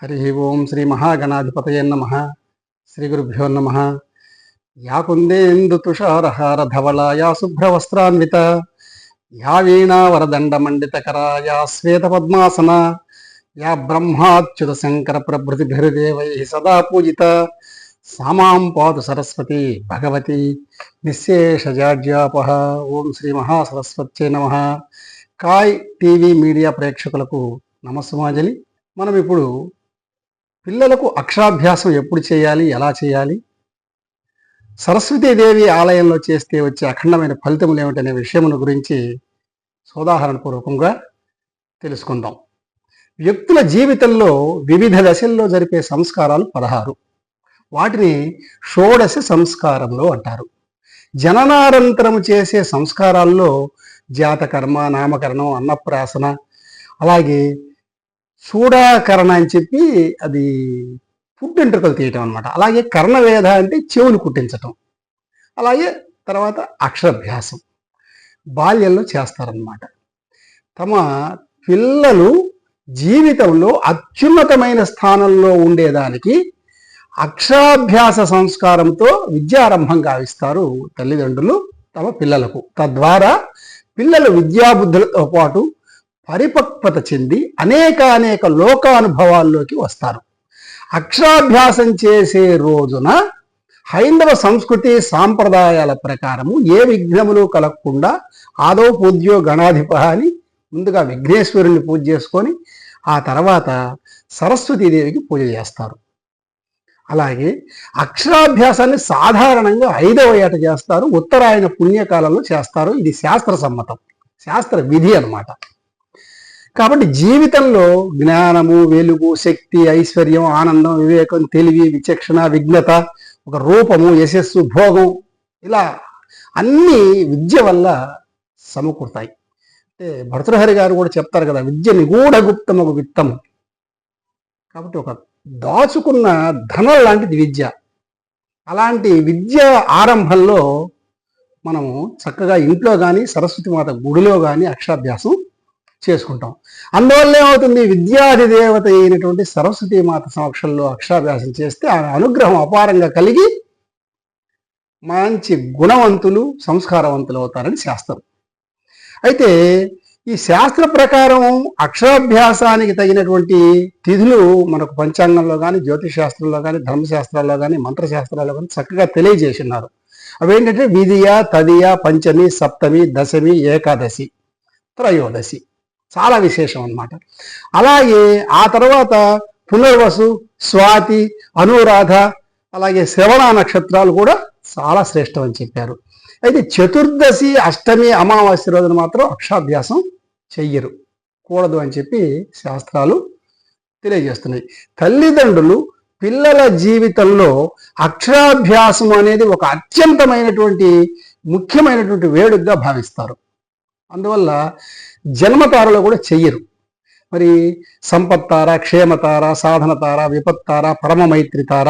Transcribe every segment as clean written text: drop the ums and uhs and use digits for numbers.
హరి ఓం శ్రీ మహాగణాధిపతయే నమః. శ్రీ గురుభ్యో నమః. యా కుందేందు తుషారహార ధవళా యా శుభ్రవస్త్రాన్విత యా వీణా వరదండ మండితకరా యా శ్వేత పద్మాసన యా బ్రహ్మాచ్యుత శంకర ప్రభృతిభిర్దేవై సదా పూజిత సామాం పాతు సరస్వతి భగవతి నిశ్శేషజాడ్యాపహ. ఓం శ్రీ మహాసరస్వత్యై నమః. కాయ్ టీవీ మీడియా ప్రేక్షకులకు నమస్సుమాంజలి. మనం ఇప్పుడు పిల్లలకు అక్షరాభ్యాసం ఎప్పుడు చేయాలి, ఎలా చేయాలి, సరస్వతీదేవి ఆలయంలో చేస్తే వచ్చే అఖండమైన ఫలితములు ఏమిటనే విషయమును గురించి సోదాహరణపూర్వకంగా తెలుసుకుందాం. వ్యక్తుల జీవితంలో వివిధ దశల్లో జరిపే సంస్కారాలు 16. వాటిని షోడశ సంస్కారములు అంటారు. జననానంతరం చేసే సంస్కారాల్లో జాతకర్మ, నామకరణం, అన్నప్రాసన, అలాగే చూడాకరణ అని చెప్పి అది పుట్టెంట్రుకలు తీయటం అనమాట. అలాగే కర్ణవేద అంటే చెవులు కుట్టించటం. అలాగే తర్వాత అక్షరాభ్యాసం బాల్యంలో చేస్తారనమాట. తమ పిల్లలు జీవితంలో అత్యున్నతమైన స్థానంలో ఉండేదానికి అక్షరాభ్యాస సంస్కారంతో విద్యారంభం గావిస్తారు తల్లిదండ్రులు తమ పిల్లలకు. తద్వారా పిల్లలు విద్యాబుద్ధులతో పాటు పరిపక్వత చెంది అనేక లోకానుభవాల్లోకి వస్తారు. అక్షరాభ్యాసం చేసే రోజున హైందవ సంస్కృతి సాంప్రదాయాల ప్రకారము ఏ విఘ్నములు కలగకుండా ఆదో పూజ్యో గణాధిప అని ముందుగా విఘ్నేశ్వరుని పూజ చేసుకొని ఆ తర్వాత సరస్వతీదేవికి పూజ చేస్తారు. అలాగే అక్షరాభ్యాసాన్ని సాధారణంగా 5వ ఏట చేస్తారు. ఉత్తరాయణ పుణ్యకాలంలో చేస్తారు. ఇది శాస్త్ర సమ్మతం, శాస్త్ర విధి అన్నమాట. కాబట్టి జీవితంలో జ్ఞానము, వెలుగు, శక్తి, ఐశ్వర్యం, ఆనందం, వివేకం, తెలివి, విచక్షణ, విజ్ఞత, ఒక రూపము, యశస్సు, భోగం, ఇలా అన్నీ విద్య వల్ల సమకూరుతాయి. అంటే భర్తృహరి గారు కూడా చెప్తారు కదా, విద్య నిగూఢ గుప్తం ఒక విత్తము. కాబట్టి ఒక దాచుకున్న ధనం లాంటిది విద్య. అలాంటి విద్య ఆరంభంలో మనము చక్కగా ఇంట్లో కానీ సరస్వతి మాత గుడిలో కానీ అక్షరాభ్యాసం చేసుకుంటాం. అందువల్ల ఏమవుతుంది, విద్యాది దేవత అయినటువంటి సరస్వతీమాత సమక్షంలో అక్షరాభ్యాసం చేస్తే ఆమె అనుగ్రహం అపారంగా కలిగి మంచి గుణవంతులు, సంస్కారవంతులు అవుతారని శాస్త్రం. అయితే ఈ శాస్త్ర ప్రకారం అక్షరాభ్యాసానికి తగినటువంటి తిథులు మనకు పంచాంగంలో కానీ, జ్యోతిష్ శాస్త్రంలో కానీ, ధర్మశాస్త్రాల్లో కానీ, మంత్రశాస్త్రాల్లో కానీ చక్కగా తెలియజేసినారు. అవేంటంటే విధియ, తదియ, పంచమి, సప్తమి, దశమి, ఏకాదశి, త్రయోదశి. చాలా విశేషం అన్నమాట. అలాగే ఆ తర్వాత పునర్వసు, స్వాతి, అనురాధ, అలాగే శ్రవణ నక్షత్రాలు కూడా చాలా శ్రేష్టం అని చెప్పారు. అయితే చతుర్దశి, అష్టమి, అమావాస్య రోజున మాత్రం అక్షరాభ్యాసం చెయ్యరు, కూడదు అని చెప్పి శాస్త్రాలు తెలియజేస్తున్నాయి. తల్లిదండ్రులు పిల్లల జీవితంలో అక్షరాభ్యాసం అనేది ఒక అత్యంతమైనటువంటి ముఖ్యమైనటువంటి వేడుకగా భావిస్తారు. అందువల్ల జన్మతారలో కూడా చెయ్యరు. మరి సంపత్తార, క్షేమతార, సాధనతార, విపత్తార, పరమ మైత్రి తార,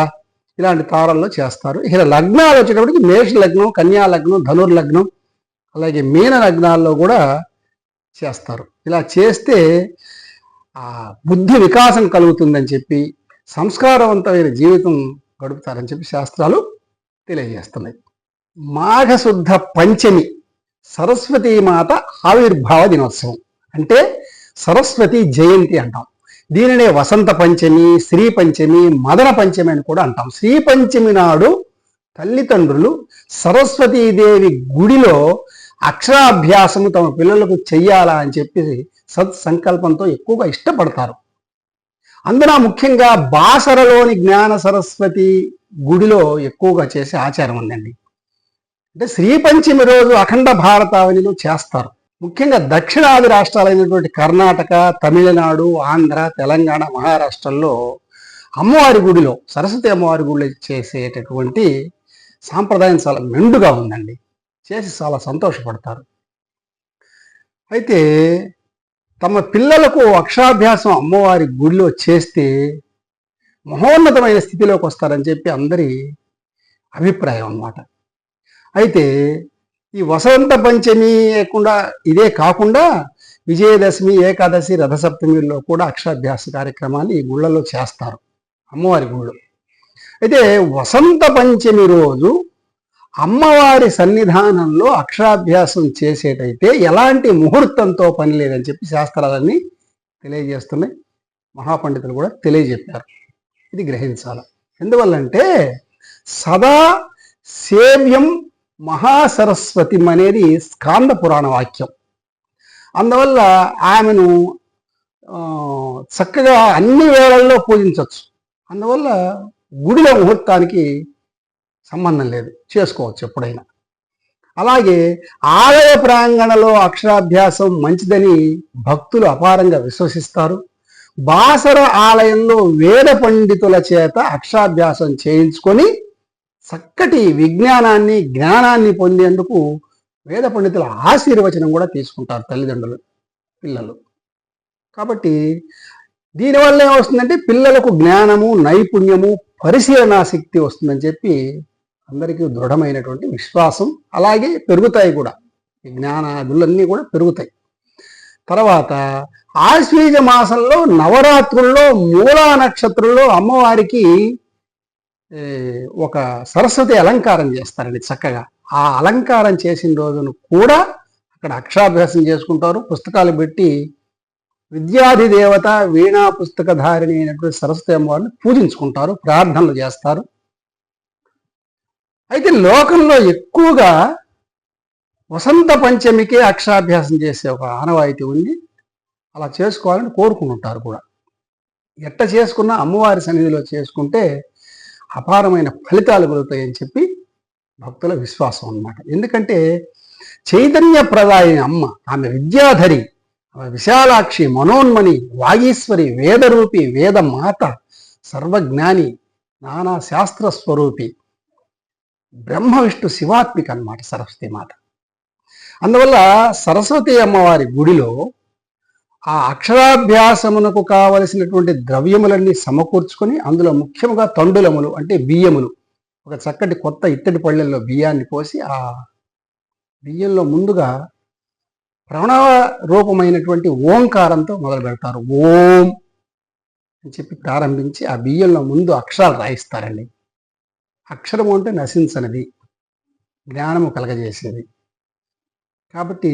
ఇలాంటి తారల్లో చేస్తారు. ఇలా లగ్నాలు వచ్చేటప్పటికి మేష లగ్నం, కన్యా లగ్నం, ధనుర్లగ్నం, అలాగే మీన లగ్నాల్లో కూడా చేస్తారు. ఇలా చేస్తే ఆ బుద్ధి వికాసం కలుగుతుందని చెప్పి, సంస్కారవంతమైన జీవితం గడుపుతారని చెప్పి శాస్త్రాలు తెలియజేస్తున్నాయి. మాఘశుద్ధ పంచమి సరస్వతీమాత ఆవిర్భావ దినోత్సవం, అంటే సరస్వతి జయంతి అంటాం. దీనినే వసంత పంచమి, శ్రీ పంచమి, మదన పంచమి అని కూడా అంటాం. శ్రీ పంచమి నాడు తల్లిదండ్రులు సరస్వతీదేవి గుడిలో అక్షరాభ్యాసము తమ పిల్లలకు చెయ్యాలా అని చెప్పి సత్సంకల్పంతో ఎక్కువగా ఇష్టపడతారు. అందున ముఖ్యంగా బాసరలోని జ్ఞాన సరస్వతి గుడిలో ఎక్కువగా చేసే ఆచారం ఉందండి. అంటే శ్రీ పంచమి రోజు అఖండ భారతావనిలో చేస్తారు. ముఖ్యంగా దక్షిణాది రాష్ట్రాలైనటువంటి కర్ణాటక, తమిళనాడు, ఆంధ్ర, తెలంగాణ, మహారాష్ట్రల్లో అమ్మవారి గుడిలో, సరస్వతి అమ్మవారి గుడిలో చేసేటటువంటి సాంప్రదాయం చాలా మెండుగా ఉందండి. చేసి చాలా సంతోషపడతారు. అయితే తమ పిల్లలకు అక్షరాభ్యాసం అమ్మవారి గుడిలో చేస్తే మహోన్నతమైన స్థితిలోకి వస్తారని చెప్పి అందరి అభిప్రాయం అన్నమాట. అయితే ఈ వసంత పంచమి ఇదే కాకుండా విజయదశమి, ఏకాదశి, రథసప్తమిలో కూడా అక్షరాభ్యాస కార్యక్రమాన్ని ఈ గుళ్ళలో చేస్తారు, అమ్మవారి గుళ్ళు. అయితే వసంత పంచమి రోజు అమ్మవారి సన్నిధానంలో అక్షరాభ్యాసం చేసేటైతే ఎలాంటి ముహూర్తంతో పని లేదని చెప్పి శాస్త్రాలన్నీ తెలియజేస్తున్నాయి, మహాపండితులు కూడా తెలియజెప్పారు. ఇది గ్రహించాలి. ఎందువల్లంటే సదా సేవ్యం మహాసరస్వతి అనేది స్కాంద పురాణ వాక్యం. అందువల్ల ఆమెను చక్కగా అన్ని వేళల్లో పూజించవచ్చు. అందువల్ల గుడిలో ముహూర్తానికి సంబంధం లేదు, చేసుకోవచ్చు ఎప్పుడైనా. అలాగే ఆలయ ప్రాంగణలో అక్షరాభ్యాసం మంచిదని భక్తులు అపారంగా విశ్వసిస్తారు. బాసర ఆలయంలో వేద పండితుల చేత అక్షరాభ్యాసం చేయించుకొని చక్కటి విజ్ఞానాన్ని, జ్ఞానాన్ని పొందేందుకు వేద పండితుల ఆశీర్వచనం కూడా తీసుకుంటారు తల్లిదండ్రులు, పిల్లలు. కాబట్టి దీనివల్ల ఏమొస్తుందంటే పిల్లలకు జ్ఞానము, నైపుణ్యము, పరిశీలనా శక్తి వస్తుందని చెప్పి అందరికీ దృఢమైనటువంటి విశ్వాసం. అలాగే పెరుగుతాయి కూడా, ఈ జ్ఞానాదులన్నీ కూడా పెరుగుతాయి. తర్వాత ఆశ్వీజ మాసంలో నవరాత్రుల్లో మూలా నక్షత్రంలో అమ్మవారికి ఒక సరస్వతి అలంకారం చేస్తారండి చక్కగా. ఆ అలంకారం చేసిన రోజును కూడా అక్కడ అక్షరాభ్యాసం చేసుకుంటారు. పుస్తకాలు పెట్టి విద్యాధి దేవత వీణా పుస్తకధారిణి అయినటువంటి సరస్వతి అమ్మవారిని పూజించుకుంటారు, ప్రార్థనలు చేస్తారు. అయితే లోకంలో ఎక్కువగా వసంత పంచమికే అక్షరాభ్యాసం చేసే ఒక ఆనవాయితీ ఉంది. అలా చేసుకోవాలని కోరుకుంటుంటారు కూడా. ఎట్ట చేసుకున్నా అమ్మవారి సన్నిధిలో చేసుకుంటే అపారమైన ఫలితాలు కలుగుతాయని చెప్పి భక్తుల విశ్వాసం అన్నమాట. ఎందుకంటే చైతన్య ప్రదాయిని అమ్మ, ఆమె విద్యాధరి, ఆమె విశాలాక్షి, మనోన్మణి, వాగీశ్వరి, వేదరూపి, వేదమాత, సర్వజ్ఞాని, నానా శాస్త్ర స్వరూపి, బ్రహ్మ విష్ణు శివాత్మిక అన్నమాట సరస్వతి మాత. అందువల్ల సరస్వతి అమ్మవారి గుడిలో ఆ అక్షరాభ్యాసమునకు కావలసినటువంటి ద్రవ్యములన్నీ సమకూర్చుకొని అందులో ముఖ్యంగా తండులములు అంటే బియ్యములు, ఒక చక్కటి కొత్త ఇత్తడి పళ్ళెల్లో బియ్యాన్ని పోసి ఆ బియ్యంలో ముందుగా ప్రణవ రూపమైనటువంటి ఓంకారంతో మొదలు పెడతారు. ఓం అని చెప్పి ప్రారంభించి ఆ బియ్యంలో ముందు అక్షరాలు రాయిస్తారండి. అక్షరము అంటే నశించనిది, జ్ఞానము కలగజేసేది. కాబట్టి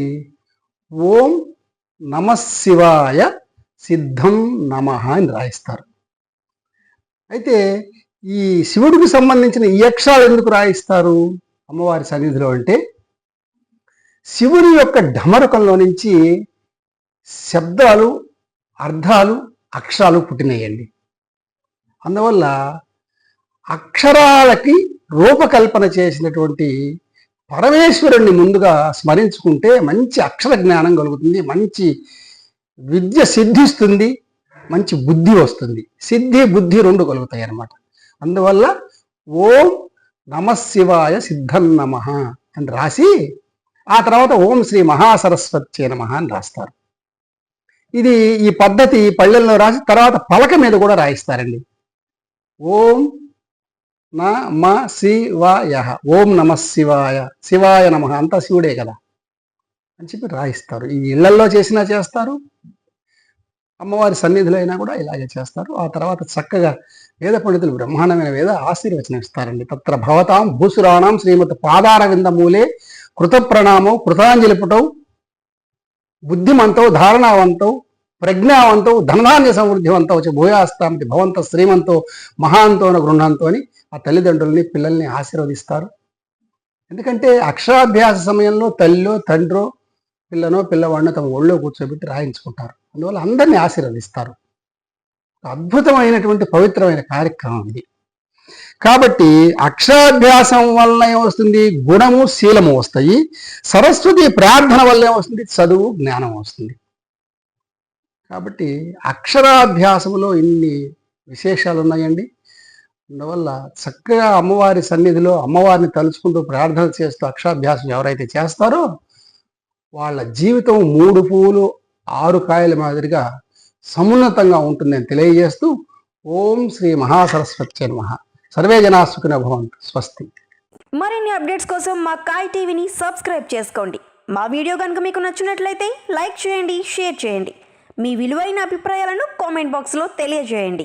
ఓం నమశివాయ సిద్ధం నమః అని రాయిస్తారు. అయితే ఈ శివుడికి సంబంధించిన ఈ అక్షరాలు ఎందుకు రాయిస్తారు అమ్మవారి సన్నిధిలో అంటే, శివుడి యొక్క ఢమరుకంలో నుంచి శబ్దాలు, అర్థాలు, అక్షరాలు పుట్టినాయండి. అందువల్ల అక్షరాలకి రూపకల్పన చేసినటువంటి పరమేశ్వరుణ్ణి ముందుగా స్మరించుకుంటే మంచి అక్షర జ్ఞానం కలుగుతుంది, మంచి విద్య సిద్ధిస్తుంది, మంచి బుద్ధి వస్తుంది. సిద్ధి, బుద్ధి రెండు కలుగుతాయి అన్నమాట. అందువల్ల ఓం నమశివాయ సిద్ధం నమః అని రాసి ఆ తర్వాత ఓం శ్రీ మహాసరస్వత్యే నమః అని రాస్తారు. ఇది ఈ పద్ధతి పళ్ళెల్లో రాసి తర్వాత పలక మీద కూడా రాయిస్తారండి. ఓం నమ శివాయ, ఓం నమ శివాయ, శివాయ నమః, అంతా శివుడే కదా అని చెప్పి రాయిస్తారు. ఈ ఇళ్లల్లో చేసినా చేస్తారు, అమ్మవారి సన్నిధిలో అయినా కూడా ఇలాగే చేస్తారు. ఆ తర్వాత చక్కగా వేద పండితులు బ్రహ్మాండమైన వేద ఆశీర్వచనం ఇస్తారండి. తత్ర భవతాం భూసురాణం శ్రీమత్ పాదారవింద మూలే కృత ప్రణామం కృతాంజలి పుటౌ బుద్ధిమంతౌ ధారణావంతౌ ప్రజ్ఞావంతౌ ధనధాన్య సమృద్ధివంతౌ చ భూయాస్తాంతి భవంత శ్రీమంతో మహాంతోన గృహంతో అని ఆ తల్లిదండ్రుల్ని, పిల్లల్ని ఆశీర్వదిస్తారు. ఎందుకంటే అక్షరాభ్యాస సమయంలో తల్లిలో, తండ్రో, పిల్లనో, పిల్లవాడినో తమ ఒళ్ళో కూర్చోబెట్టి రాయించుకుంటారు. అందువల్ల అందరినీ ఆశీర్వదిస్తారు. అద్భుతమైనటువంటి పవిత్రమైన కార్యక్రమం ఇది. కాబట్టి అక్షరాభ్యాసం వల్ల ఏమొస్తుంది? గుణము, శీలము వస్తాయి. సరస్వతి ప్రార్థన వల్ల ఏమొస్తుంది? చదువు, జ్ఞానం వస్తుంది. కాబట్టి అక్షరాభ్యాసంలో ఇన్ని విశేషాలు ఉన్నాయండి. అందువల్ల చక్కగా అమ్మవారి సన్నిధిలో అమ్మవారిని తలుచుకుంటూ ప్రార్థన చేస్తూ అక్షరాభ్యాసం ఎవరైతే చేస్తారో వాళ్ళ జీవితం 3 పువ్వులు 6 కాయల మాదిరిగా సమున్నతంగా ఉంటుందని తెలియజేస్తూ ఓం శ్రీ మహాసరస్వత్యే నమః. సర్వే జనా సుఖినో భవంతు. స్వస్తి. మరిన్ని అప్డేట్స్ కోసం మా కాయ్ టీవీని సబ్స్క్రైబ్ చేసుకోండి. మా వీడియో కనుక మీకు నచ్చినట్లయితే లైక్ చేయండి, షేర్ చేయండి. మీ విలువైన అభిప్రాయాలను కామెంట్ బాక్స్లో తెలియజేయండి.